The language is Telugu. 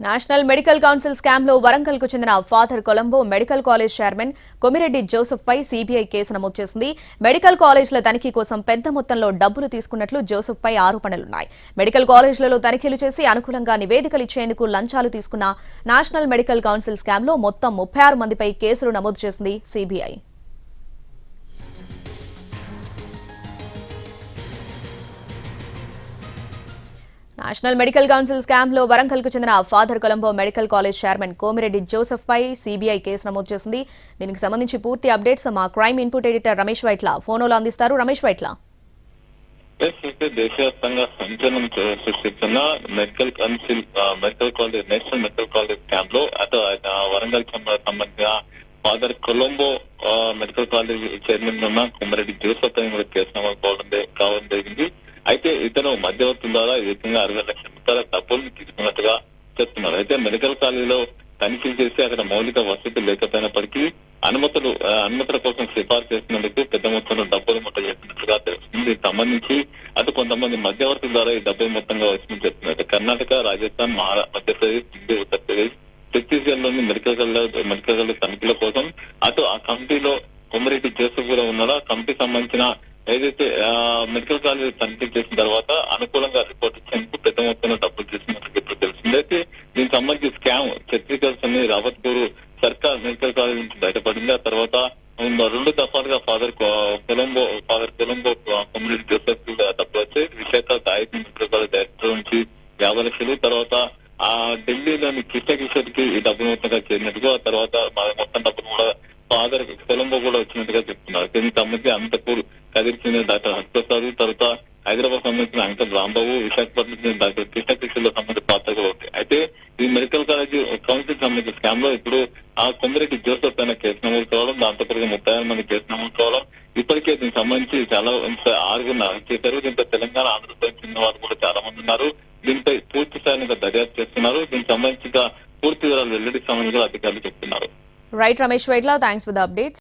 నేషనల్ మెడికల్ కౌన్సిల్ స్కామ్ లో వరంగల్ కు చెందిన father Colombo medical college chairman Komireddy Joseph పై సీబీఐ కేసు నమోదు చేసింది. మెడికల్ కాలేజ్ల తనిఖీ కోసం పెద్ద మొత్తంలో డబ్బులు తీసుకున్నట్లు జోసెఫ్ పై ఆరోపణలున్నాయి. మెడికల్ కాలేజ్లలో తనిఖీలు చేసి అనుకూలంగా నివేదికలు ఇచ్చేందుకు లంచాలు తీసుకున్న నేషనల్ మెడికల్ కౌన్సిల్ స్కామ్ లో మొత్తం 36 మందిపై కేసులు నమోదు చేసింది CBI. National medical council scam లో వరంగల్ కు చెందిన father Colombo medical college chairman Komireddy Joseph పై సీబీఐ కేసు నమోదు చేసింది. దీనికి సంబంధించి పూర్తి అప్డేట్స్ మా crime input editor Ramesh Vaitla ఫోన్లో అందిస్తారు. రమేష్ వైట్ల, దేశవ్యాప్తంగా సంచలనం సృష్టిస్తున్న medical council national medical college scam లో వరంగల్ సంబంధించిన father Colombo medical college chairman ఉన్న కొమిరెడ్డి జోసెఫ్ అని కూడా కేసు నమోదు కావడం జరిగింది. అయితే ఇతను మధ్యవర్తుల ద్వారా ఏకంగా 60 లక్షల రూపాయల డబ్బులు తీసుకున్నట్టుగా చెప్తున్నారు. అయితే మెడికల్ కాలేజీలో తనిఖీలు చేసి అక్కడ మౌలిక వసతులు లేకపోయినప్పటికీ అనుమతుల కోసం సిఫార్సు చేసినందుకు పెద్ద మొత్తంలో డబ్బులు మొత్తం చేస్తున్నట్లుగా తెలుస్తుంది. దీనికి సంబంధించి అటు కొంతమంది మధ్యవర్తుల ద్వారా ఈ డబ్బులు మొత్తంగా వచ్చిందని చెప్తున్నారు. కర్ణాటక, రాజస్థాన్, మధ్యప్రదేశ్, ఢిల్లీ, ఉత్తరప్రదేశ్, ఛత్తీస్గఢ్ లోని మెడికల్ కాలేజ్ తనిఖీల కోసం అటు ఆ కమిటీలో కొమిరెడ్డి జోసెఫ్ కూడా ఉన్నారో ఆ కమిటీకి సంబంధించిన ఏదైతే మెడికల్ కాలేజ్ తనిఖీ చేసిన తర్వాత అనుకూలంగా రిపోర్ట్ ఇచ్చేందుకు పెద్ద మొత్తంలో డబ్బులు తీసుకున్నట్టు ఇప్పుడు తెలిసింది. అయితే దీనికి సంబంధించి స్కామ్ ఛత్తీస్గఢ్ అనే రావత్పూర్ సర్కార్ మెడికల్ కాలేజ్ నుంచి బయటపడింది. ఆ తర్వాత 2 దఫాలుగా ఫాదర్ కొలంబో కొమిరెడ్డి జోసెఫ్ డబ్బులు వచ్చాయి. Visakha Gayatri medical college director నుంచి 50 లక్షలు, తర్వాత ఆ ఢిల్లీలోని కృష్ణ కి ఈ డబ్బులు మొత్తంగా చేరినట్టుగా, ఆ తర్వాత మొత్తం డబ్బులు కూడా ఫాదర్ కొలంబో కూడా వచ్చినట్టుగా చెప్తున్నారు. దీనికి సంబంధించి అనంతపూర్ కదిరి చెందిన డాక్టర్ హర్ప్రసాద్, తర్వాత హైదరాబాద్ సంబంధించిన అంకల్ రాంబాబు, విశాఖపట్నం చెందిన డాక్టర్ కృష్ణలో సంబంధించిన పాత్ర కూడా ఉంటాయి. అయితే ఈ మెడికల్ కాలేజ్ కౌన్సిల్ సంబంధించిన స్కామ్ లో ఇప్పుడు ఆ కొమిరెడ్డి జోసెఫ్ పైన కేసు నమోదు కావడం, దాంతో పాటు 36 మంది కేసు నమోదు కావడం, ఇప్పటికే దీనికి సంబంధించి చాలా 6 అరెస్ట్ చేశారు. దీంతో తెలంగాణ, ఆంధ్రప్రదేశ్ చెందిన వారు కూడా చాలా మంది ఉన్నారు. దీనిపై పూర్తి స్థాయిగా దర్యాప్తు చేస్తున్నారు. దీనికి సంబంధించి పూర్తి వివరాలు వెల్లడిస్తామని కూడా అధికారులు చెప్తున్నారు. Right Ramesh Vaitla, thanks for the updates.